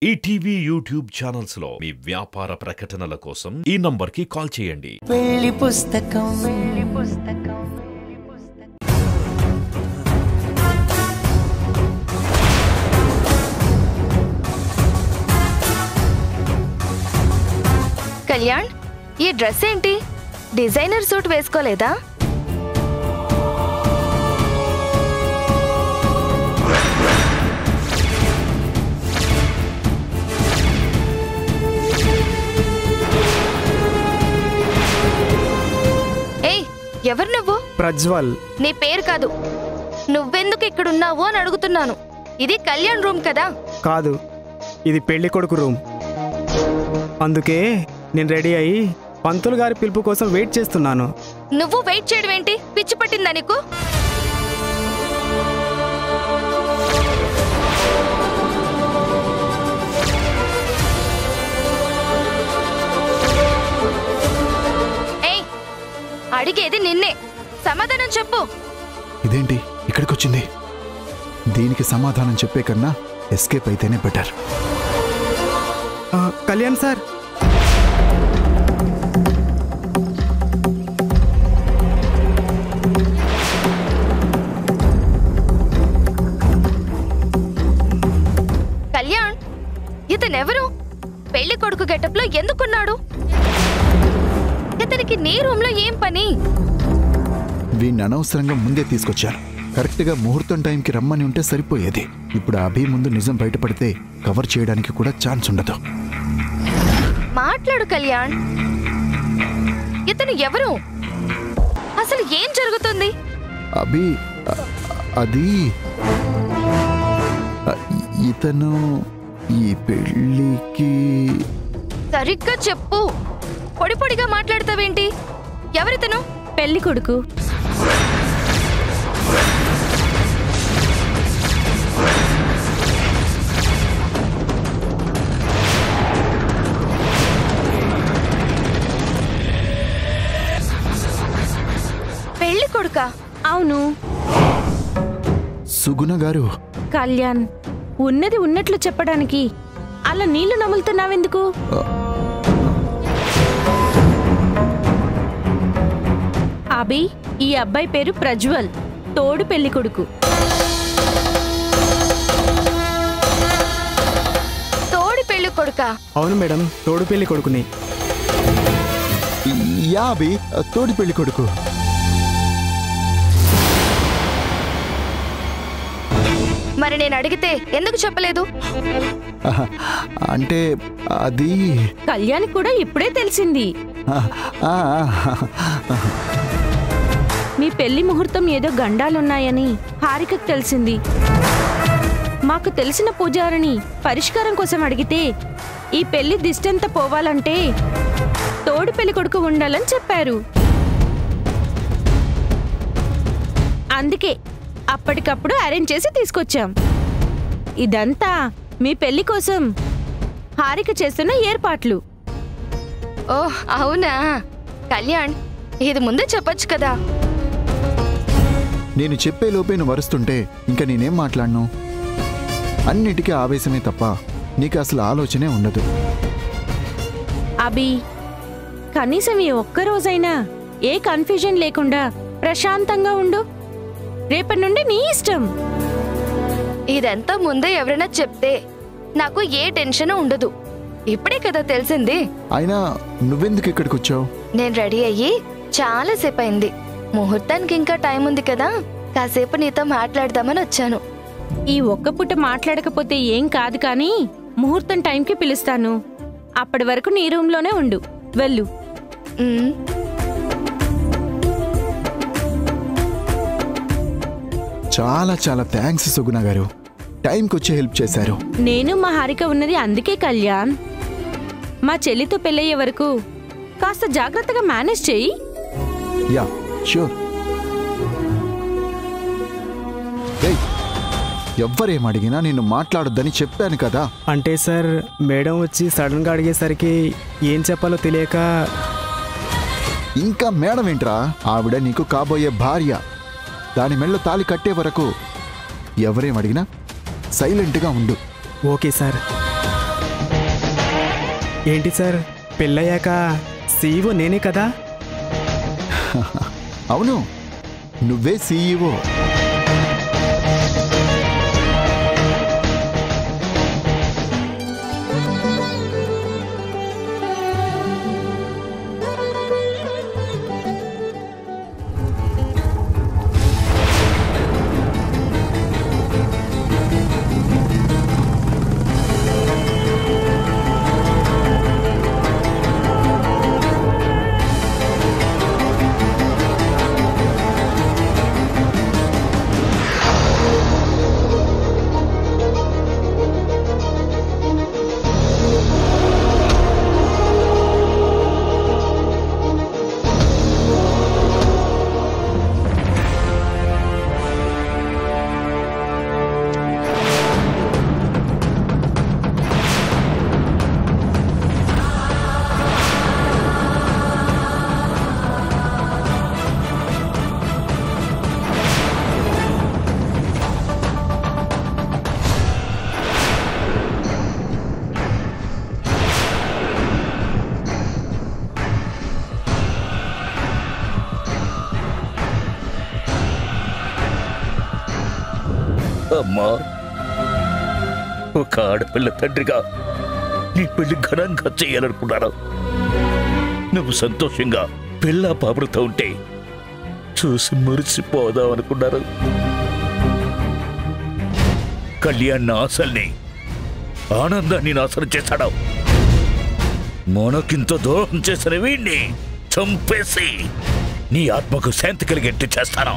ETV YouTube channels లో మీ వ్యాపార ప్రకటనల కోసం ఈ నంబర్కి కాల్ చేయండి. పెళ్లి పుస్తకం కళ్యాణ్, ఈ డ్రెస్ ఏంటి? డిజైనర్ సూట్ వేసుకోలేదా? ఎవరు నువ్వు? ప్రజ్వల్. నీ పేరు కాదు, నువ్వెందుకు ఇక్కడున్నావు అని అడుగుతున్నాను. ఇది కళ్యాణ్ రూమ్ కదా? కాదు, ఇది పెళ్లి కొడుకు రూమ్. అందుకే నేను రెడీ అయ్యి పంతులు గారి పిలుపు కోసం వెయిట్ చేస్తున్నాను. నువ్వు వెయిట్ చేయడం ఏంటి? పిచ్చి పట్టిందా నీకు? అడిగేది నిన్నే, సమాధానం చెప్పు. ఇదేంటి ఇక్కడికి వచ్చింది? దీనికి సమాధానం చెప్పే కన్నా ఎస్కేప్ అయితేనే బెటర్. కళ్యాణ్ సార్, కళ్యాణ్, ఇతనెవరు? పెళ్లి కొడుకు గెటప్ లో ఎందుకున్నాడు? ఇతనికి నీ రూమ్ లో ఏం పని? వీణ్ణి అనవసరంగా ముందే తీసుకొచ్చారు. కరెక్ట్ గా ముహూర్తం టైంకి రమ్మని ఉంటే సరిపోయేది. ఇప్పుడు అభి ముందు నిజం బయటపడితే కవర్ చేయడానికి కూడా ఛాన్స్ ఉండదు. మాట్లాడు కళ్యాణ్, ఇతను ఎవరు? అసలు ఏం జరుగుతుంది? అభి, అది ఇతను ఈ పెళ్ళికి. సరిగ్గా చెప్పు, పొడి పొడిగా మాట్లాడతావేంటి? ఎవరితను? పెళ్లి కొడుకు. పెళ్లి కొడుకా? అవును. సుగుణ గారు. కళ్యాణ్, ఉన్నది ఉన్నట్లు చెప్పడానికి అలా నీళ్లు నములుతున్నావెందుకు? అభి, ఈ అబ్బాయి పేరు ప్రజ్వల్, తోడు పెళ్లి కొడుకు. తోడు పెళ్లి కొడుకా? అవును మేడం, తోడు పెళ్లి కొడుకుని. యా అభి, తోడి పెళ్లి కొడుకు. మరి నేను అడిగితే ఎందుకు చెప్పలేదు? అంటే అది కళ్యాణ్ కూడా ఇప్పుడే తెలిసింది. మీ పెళ్లి ముహూర్తం ఏదో గండాలున్నాయని హారికకు తెలిసింది. మాకు తెలిసిన పూజారిని పరిష్కారం కోసం అడిగితే ఈ పెళ్లి దిష్టంతా పోవాలంటే తోడు పెళ్లి కొడుకు ఉండాలని చెప్పారు. అందుకే అప్పటికప్పుడు అరేంజ్ చేసి తీసుకొచ్చాం. ఇదంతా మీ పెళ్లి కోసం హారిక చేస్తున్న ఏర్పాట్లు. ఓహ్ అవునా? కళ్యాణ్, ఇది ముందే చెప్పొచ్చు కదా. నేను చెప్పే లోపే నువ్వు వరుస్తుంటే ఇంకా నేనేం మాట్లాడను? అన్నిటికీ ఆవేశమే తప్ప నీకు అసలు ఆలోచనే ఉండదు. అభి, కనీసం ఈ ఒక్కరోజైనా ఏ కన్ఫ్యూజన్ లేకుండా ప్రశాంతంగా ఉండు. రేపటి నుండి నీ ఇష్టం. ఇదంతా ముందే ఎవరైనా చెప్తే నాకు ఏ టెన్షన్ ఉండదు. ఇప్పుడే కదా తెలిసింది. అయినా నువ్వెందుకు ఇక్కడికి వచ్చావు? నేను రెడీ అయ్యి చాలా సేపు అయింది. ముహూర్తానికి ఇంకా టైం ఉంది కదా, కాసేపు నీతో మాట్లాడదామని వచ్చాను. ఈ ఒక్క పూట మాట్లాడకపోతే ఏం కాదు, కానీ ముహూర్తం టైంకి పిలుస్తాను. అప్పటి వరకు నీ రూమ్లోనే ఉండు. వెళ్ళు. చాలా చాలా థ్యాంక్స్ సుగుణ గారు, టైంకి వచ్చి హెల్ప్ చేశారు. నేను మా హారిక ఉన్నది అందుకే కళ్యాణ్. మా చెల్లితో పెళ్ళయ్యే వరకు కాస్త జాగ్రత్తగా మేనేజ్ చెయ్యి. Yeah sure. ఎవ్వరేమడిగినా నిన్ను మాట్లాడొద్దని చెప్పాను కదా. అంటే సార్, మేడం వచ్చి సడన్గా అడిగేసరికి ఏం చెప్పాలో తెలియక. ఇంకా మేడం ఏంట్రా? ఆవిడ నీకు కాబోయే భార్య. దాని మెళ్ళ తాళి కట్టే వరకు ఎవరేమడిగినా సైలెంట్గా ఉండు. Okay sir. ఏంటి సార్, పెళ్ళయ్యాక సీఈఓ నేనే కదా? అవును, నువ్వే సీఈఓ. అమ్మా, ఒక ఆడపిల్ల తండ్రిగా నీ పెళ్లి ఘనంగా చేయాలనుకున్నాను. నువ్వు సంతోషంగా పిల్ల పాపలతో ఉంటే చూసి మురిసిపోదాం అనుకున్నారు. కళ్యాణ్ ఆశల్ని, ఆనందాన్ని నాశనం చేశాడు. మనకింత దూరం చేసిన వీణ్ణి చంపేసి నీ ఆత్మకు శాంతి కలిగేట్టు చేస్తాను.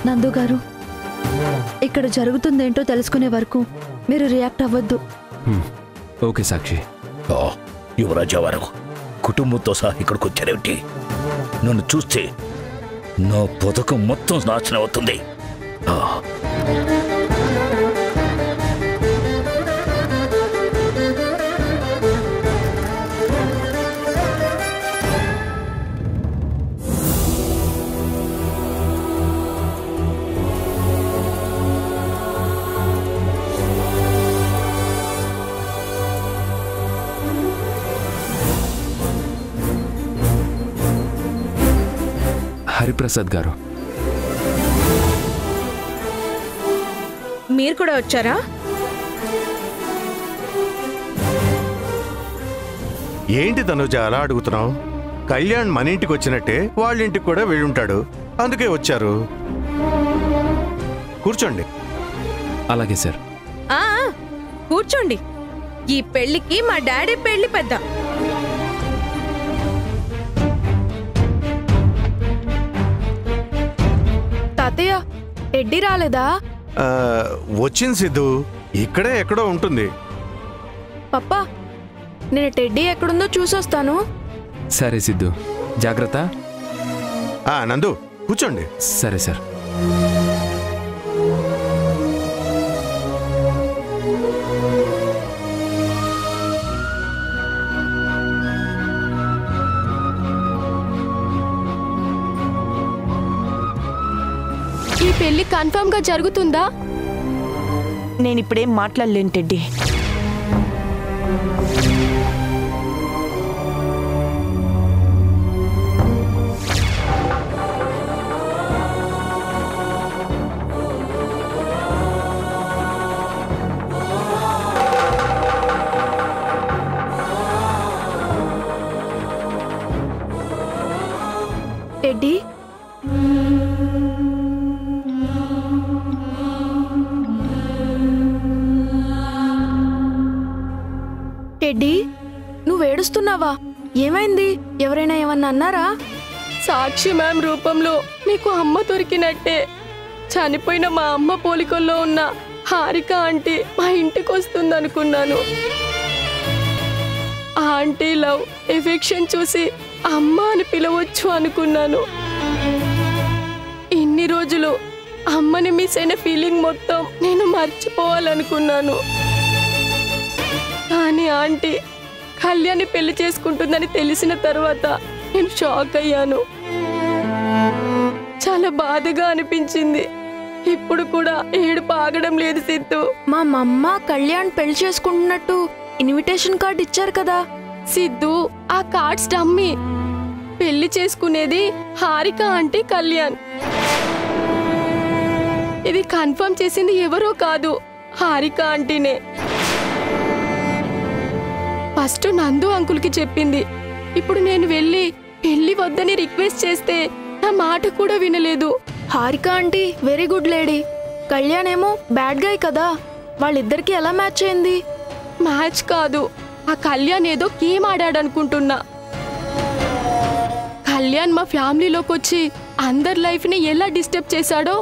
నందు గారు, ఇక్కడ జరుగుతుందేంటో తెలుసుకునే వరకు మీరు రియాక్ట్ అవ్వద్దు. ఓకే సాక్షి. యువరాజా వారు కుటుంబంతో సహా ఇక్కడికి వచ్చారేమిటి? నన్ను చూస్తే నా పథకం మొత్తం నాశనం అవుతుంది. హరిప్రసాద్ గారు, మీరు కూడా వచ్చారా? ఏంటి తనుజ అలా అడుగుతున్నావు? కళ్యాణ్ మన ఇంటికి వచ్చినట్టే వాళ్ళ ఇంటికి కూడా వెళ్ళుంటాడు, అందుకే వచ్చారు. కూర్చోండి. అలాగే సార్. కూర్చోండి. ఈ పెళ్లికి మా డాడీ పెళ్లి పెద్ద. తాతయ్య, టెడ్డీ రాలేదా? వచ్చింది సిద్ధు, ఇక్కడే ఎక్కడో ఉంటుంది. పప్పా, నేను టెడ్డీ ఎక్కడుందో చూసొస్తాను. సరే సిద్ధు, జాగ్రత్త. నందు కూర్చోండి. సరే సార్. ఈ పెళ్లి కన్ఫర్మ్ గా జరుగుతుందా? నేనిప్పుడేం మాట్లాడలేను టెడ్డీ. టెడ్డీ, టెడ్డీ నువ్వు ఏడుస్తున్నావా? ఏమైంది? ఎవరైనా ఏమన్నా అన్నారా? సాక్షి మ్యామ్ రూపంలో నీకు అమ్మ దొరికినట్టే. చనిపోయిన మా అమ్మ పోలికల్లో ఉన్న హారిక ఆంటీ మా ఇంటికి వస్తుందనుకున్నాను. ఆ ఆంటీ లవ్ ఎఫెక్షన్ చూసి అమ్మ అని పిలవచ్చు అనుకున్నాను. ఇన్ని రోజులు అమ్మని మిస్ అయిన ఫీలింగ్ మొత్తం నేను మర్చిపోవాలనుకున్నాను. కానీ ఆంటీ కళ్యాణ్ని పెళ్లి చేసుకుంటుందని తెలిసిన తర్వాత నేను షాక్ అయ్యాను. చాలా బాధగా అనిపించింది. ఇప్పుడు కూడా ఏడుపు ఆగడం లేదు సిద్ధు. మా మమ్మ కళ్యాణ్ పెళ్లి చేసుకుంటున్నట్టు ఇన్విటేషన్ కార్డ్ ఇచ్చారు కదా. సిద్ధు, ఆ కార్డ్స్ డమ్మీ. పెళ్లి చేసుకునేది హారిక ఆంటీ కళ్యాణ్. ఇది కన్ఫర్మ్ చేసింది ఎవరో కాదు, హారిక ఆంటీనే. ఫస్ట్ నందు అంకుల్కి చెప్పింది. ఇప్పుడు నేను వెళ్ళి పెళ్లి వద్దని రిక్వెస్ట్ చేస్తే నా మాట కూడా వినలేదు. Harika aunty very good lady. Kalyan ఏమో బ్యాడ్ గాయ్ కదా. వాళ్ళిద్దరికి ఎలా మ్యాచ్ అయింది? మ్యాచ్ కాదు, ఆ కళ్యాణ్ ఏదో గేమ్ ఆడాడనుకుంటున్నా. కళ్యాణ్ మా ఫ్యామిలీలోకి వచ్చి అందరి లైఫ్ని ఎలా డిస్టర్బ్ చేశాడో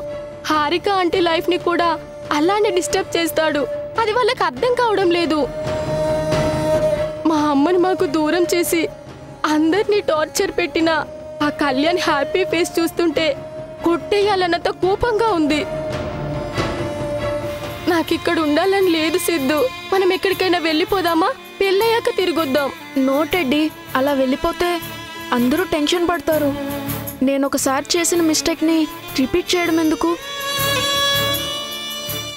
హారిక ఆంటీ లైఫ్ని కూడా అలానే డిస్టర్బ్ చేస్తాడు. అది వాళ్ళకి అర్థం కావడం లేదు. మా అమ్మని మాకు దూరం చేసి అందరినీ టార్చర్ పెట్టిన ఆ కళ్యాణ్ హ్యాపీ ఫేస్ చూస్తుంటే కొట్టేయాలన్నంత కోపంగా ఉంది. నాకిక్కడ ఉండాలని లేదు సిద్ధు. మనం ఎక్కడికైనా వెళ్ళిపోదామా? పెళ్ళయ్యాక తిరిగొద్దాం. నో టెడ్డీ, అలా వెళ్ళిపోతే అందరూ టెన్షన్ పడతారు. నేను ఒకసారి చేసిన మిస్టేక్ని రిపీట్ చేయడం ఎందుకు?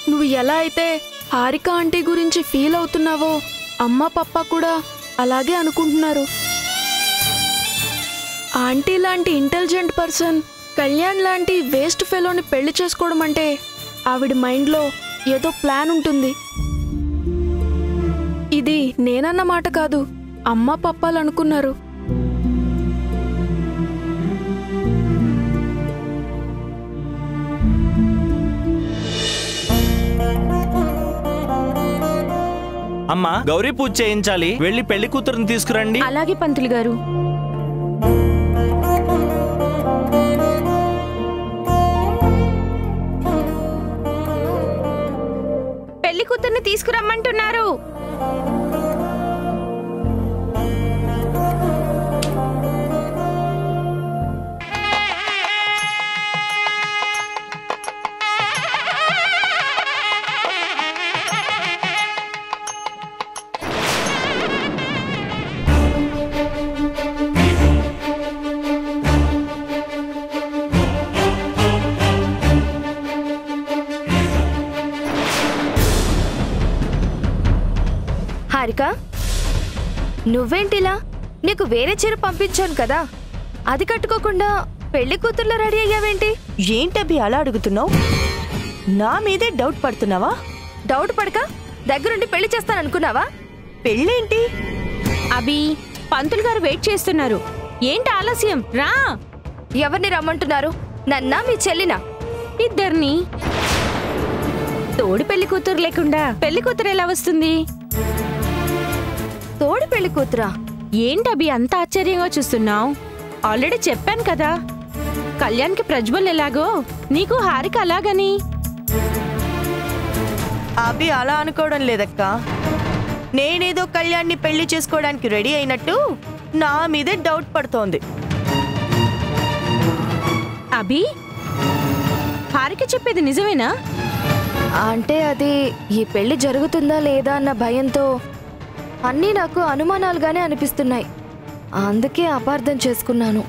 నువ్వు ఎలా అయితే హారిక ఆంటీ గురించి ఫీల్ అవుతున్నావో అమ్మ పప్ప కూడా అలాగే అనుకుంటున్నారు. ఆంటీ లాంటి ఇంటెలిజెంట్ పర్సన్ కళ్యాణ్ లాంటి వేస్ట్ ఫెలోని పెళ్లి చేసుకోవడం అంటే ఆవిడ మైండ్లో ఏదో ప్లాన్ ఉంటుంది. ఇది నేనన్న మాట కాదు, అమ్మ పప్పాలు అనుకున్నారు. అమ్మా, గౌరీ పూజ చేయించాలి. వెళ్ళి పెళ్లి కూతురుని తీసుకురండి. అలాగే పంతులు గారు. పెళ్లి కూతుర్ని తీసుకురమ్మంటున్నారు. హారిక, నువ్వేంటిలా? నీకు వేరే చీర పంపించాను కదా, అది కట్టుకోకుండా పెళ్లి కూతుర్లో రెడీ అయ్యావేంటి? ఏంటబ్బి అలా అడుగుతున్నావు? నా మీదే డౌట్ పడుతున్నావా? డౌట్ పడక దగ్గరుండి పెళ్లి చేస్తాననుకున్నావా? పెళ్ళేంటి? అభి, పంతులు గారు వెయిట్ చేస్తున్నారు. ఏంటి ఆలస్యం? రా. ఎవరిని రమ్మంటున్నారు? నన్నా మీ చెల్లినా? ఇద్దరిని. తోడు పెళ్లి కూతురు లేకుండా పెళ్లి కూతురు ఎలా వస్తుంది? తోడు పెళ్లి కూతురా? ఏంటభి అంత ఆశ్చర్యంగా చూస్తున్నావు? ఆల్రెడీ చెప్పాను కదా, కళ్యాణ్కి ప్రజ్వల్ ఎలాగో నీకు హారిక అలాగని. అభి అలా అనుకోవడం లేదక్క. నేనేదో కళ్యాణ్ని పెళ్లి చేసుకోవడానికి రెడీ అయినట్టు నా మీదే డౌట్ పడుతోంది. అభి, హారిక చెప్పేది నిజమేనా? అంటే అది ఈ పెళ్లి జరుగుతుందా లేదా అన్న భయంతో అన్నీ నాకు అనుమానాలుగానే అనిపిస్తున్నాయి. అందుకే అపార్థం చేసుకున్నాను.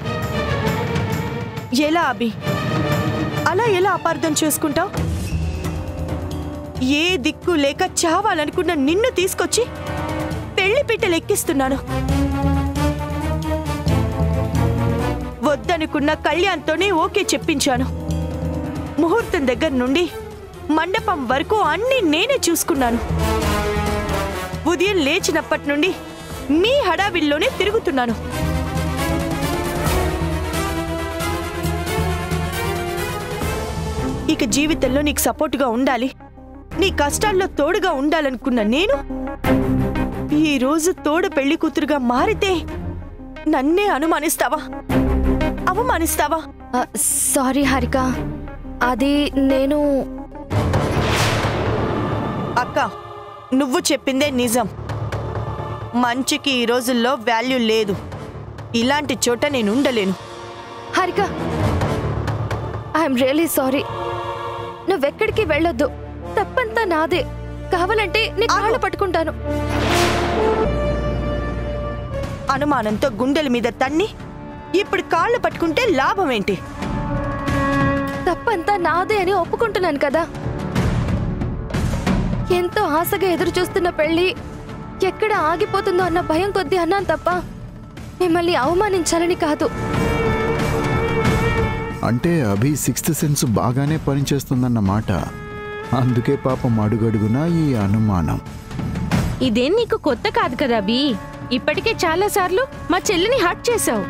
ఎలా అభి? అలా ఎలా అపార్థం చేసుకుంటావు? ఏ దిక్కు లేక చావాలనుకున్న నిన్ను తీసుకొచ్చి పెళ్లి పీటలు ఎక్కిస్తున్నాను. వద్దనుకున్న కళ్యాణ్తోనే ఓకే చెప్పించాను. ముహూర్తం దగ్గర నుండి మండపం వరకు అన్నీ నేనే చూసుకున్నాను. ఉదయం లేచినప్పటి నుండి మీ హడావిల్లోనే తిరుగుతున్నాను. ఇక జీవితంలో నీకు సపోర్టుగా ఉండాలి, నీ కష్టాల్లో తోడుగా ఉండాలనుకున్న నేను ఈ రోజు తోడు పెళ్లి కూతురుగా మారితే నన్నే అనుమానిస్తావా, అవమానిస్తావా? సారీ హారిక, అది నేను... అక్క, నువ్వు చెప్పిందే నిజం. మంచికి ఈ రోజుల్లో వాల్యూ లేదు. ఇలాంటి చోట నేను ఉండలేను. Harika, I'm really sorry. నువ్వెక్కడికి వెళ్ళొద్దు. తప్పంతా నాదే. కావాలంటే నీ కాళ్ళు పట్టుకుంటాను. అనుమానంతో గుండెల మీద తన్ని ఇప్పుడు కాళ్ళు పట్టుకుంటే లాభం ఏంటి? తప్పంతా నాదే అని ఒప్పుకుంటున్నాను కదా. ఎంతో ఆశగా ఎదురు చూస్తున్న పెళ్లి ఎక్కడ ఆగిపోతుందో అన్న భయం కొద్దీ అన్నాను తప్ప మిమ్మల్ని అవమానించాలని కాదు. అంటే అభి సిక్స్త్ సెన్స్ బాగానే పనిచేస్తుందన్నమాట. అందుకే పాపం అడుగడుగునా ఈ అనుమానం. ఇదేం నీకు కొత్త కాదు కదా అభి. ఇప్పటికే చాలా సార్లు మా చెల్లిని హర్ట్ చేశావు.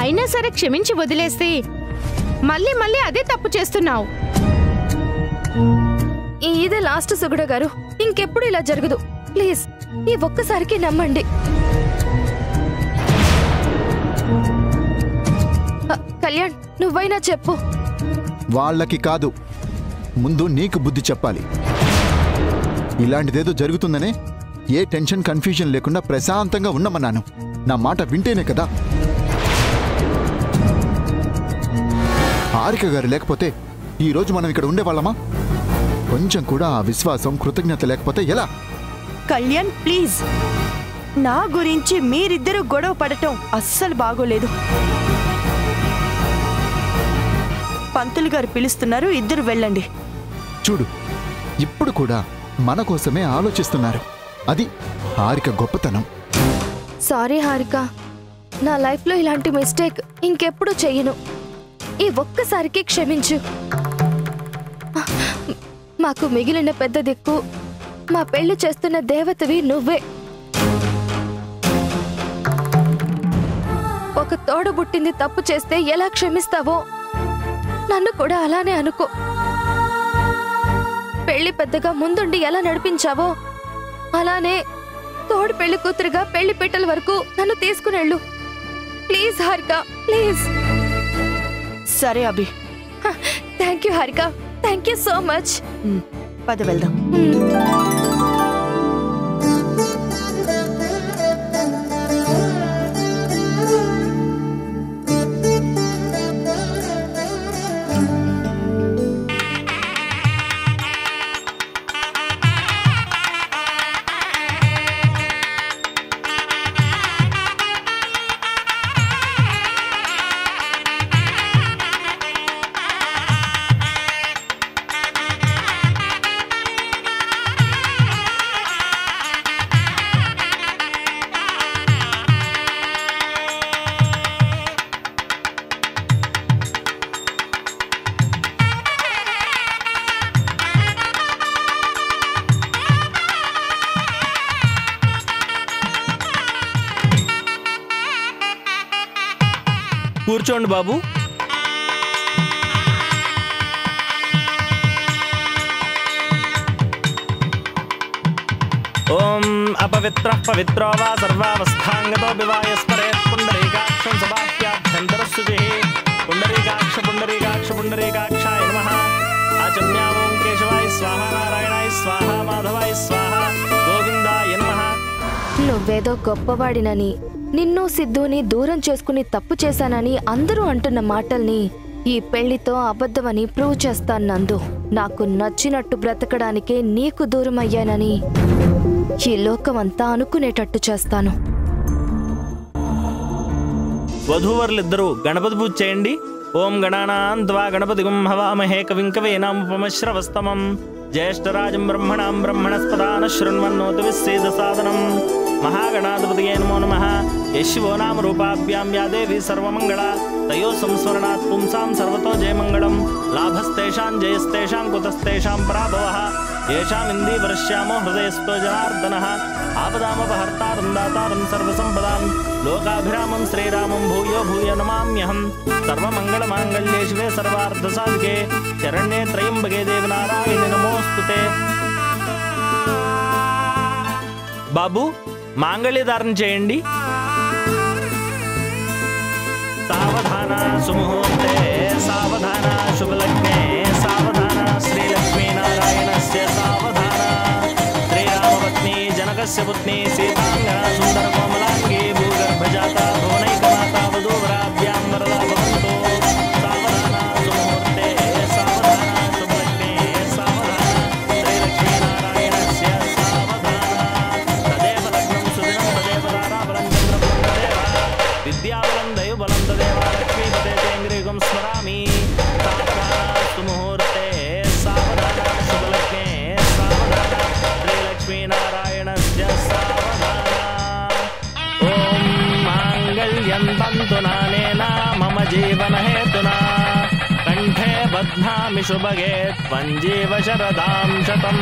అయినా సరే క్షమించి వదిలేస్తే మళ్ళీ మళ్ళీ అదే తప్పు చేస్తున్నావు. ఇదే లాస్ట్ సుగుణ గారు. ఇంకెప్పుడు ఇలా జరగదు. ప్లీజ్ ఈ ఒక్కసారికి నమ్మండి. కళ్యాణ్, నువ్వైనా చెప్పు. వాళ్ళకి కాదు, ముందు నీకు బుద్ధి చెప్పాలి. ఇలాంటిదేదో జరుగుతుందనే ఏ టెన్షన్ కన్ఫ్యూజన్ లేకుండా ప్రశాంతంగా ఉండమన్నాను. నా మాట వింటేనే కదా. హారిక గారు లేకపోతే ఈరోజు మనం ఇక్కడ ఉండేవాళ్ళమా? కొంచెం కూడా ఆ విశ్వాసం, కృతజ్ఞత లేకపోతే ఎలా? కళ్యాణ్ ప్లీజ్, నా గురించి మీరిద్దరూ గొడవ పడటం అస్సలు బాగోలేదు. పంతులు గారు పిలుస్తున్నారు, ఇద్దరు వెళ్ళండి. చూడు, ఇప్పుడు కూడా మన కోసమే ఆలోచిస్తున్నారు. అది హారిక గొప్పతనం. సారీ హారిక, నా లైఫ్లో ఇలాంటి మిస్టేక్ ఇంకెప్పుడు చెయ్యను. ఈ ఒక్కసారికి క్షమించు. మాకు మిగిలిన పెద్ద దిక్కు, మా పెళ్లి చేస్తున్న దేవతవి నువ్వే. ఒక తోడబుట్టింది తప్పు చేస్తే ఎలా క్షమిస్తావో నన్ను కూడా అలానే అనుకో. పెళ్లి పెద్దగా ముందుండి ఎలా నడిపించావో అలానే తోడు పెళ్లి కూతురుగా పెళ్లి పీటల వరకు నన్ను తీసుకునెళ్ళు. Please Harika, please. సరే Abhi. Thank you Harika, thank you so much. పద వెళ్దాం. కూర్చోండి బాబు. ఓం అపవిత్ర పవిత్రో వా సర్వావస్థాంగతో వివాయ స్మరేత్ పుండరీకాక్షం సభాభ్యాభ్యంతరశుచి. పుండరీకాక్ష పుండరీకాక్ష పుండరీకాక్షాయ నమః. ఆచమ్యా ఓం కేశవాయ స్వాహ, నారాయణాయ స్వాహ, మాధవాయ స్వాహ, గోవిందాయ నమః. నువ్వేదో గొప్పవాడినని, నిన్ను సిద్ధుని దూరం చేసుకుని తప్పు చేశానని అందరూ అంటున్న మాటల్ని ఈ పెళ్లితో అబద్ధమని ప్రూవ్ చేస్తాను నందు. నాకు నచ్చినట్టు బ్రతకడానికే నీకు దూరం అయ్యానని ఈ లోకమంతా అనుకునేటట్టు చేస్తాను. వధూవరులిద్దరూ గణపతి పూజ చేయండి. ఓం గణానాం త్వా గణపతిగుం హవామహే కవిం కవీనాముపమశ్రవస్తమం. జ్యేష్ఠరాజం బ్రహ్మణాం బ్రహ్మణస్పదాన శృణ్వన్నోతి విశ్వేదసాదనం. महागणाधिपतये नमो नमः। यशिवो नाम रूपाभ्यां या देवी सर्वमंगला तयो संस्मरणात् पुंसां सर्वतो जयमंगलम्। लाभस्तेषां जयस्तेषां कुतस्तेषां पराभवः। येषाम् इन्दीवरश्यामो हृदयस्थो जनार्दनः। आपदामपहर्तारं दातारं सर्वसम्पदां लोकाभिरामं श्रीरामं भूयो भूयो नमाम्यहम्। सर्वमंगलमांगल्ये शिवे सर्वार्थसाधिके शरण्ये त्र्यम्बके देवि नारायणे नमोऽस्तुते। బాబు మాంగళ్యధారణ చేయండి. సావధాన సుముహూర్తే సావధాన శుభలగ్నే సావధాన శ్రీలక్ష్మీనారాయణస్య సావధాన శ్రీరామపత్ని జనకస్య పుత్ని సీతాంగన సుందర కోమలాంగి భూగర్భజాత భువనైకమాత వధూవరాభ్యాం వరదా భవంతు. సావధాన సుముహూర్తే సావధాన శుభలగ్నే సావధాన శ్రీలక్ష్మీనారాయణస్య సావధాన తదేవ లగ్నం సుదినం తదేవ తారాబలం చంద్రబలం తదేవ విద్యాబలం దైవబలం తదేవ లక్ష్మీపతే తేంగ్రీగం స్మరామి. సావధాన సుముహూర్తే సావధాన శుభలగ్నే సావధాన శ్రీలక్ష్మీనారాయణస్య సావధాన. ఓం మాంగళ్యం తంతునానేన మమ జీవన హేతునా కంఠే బధ్నామి శుభగే త్వం జీవ శరదాం శతం.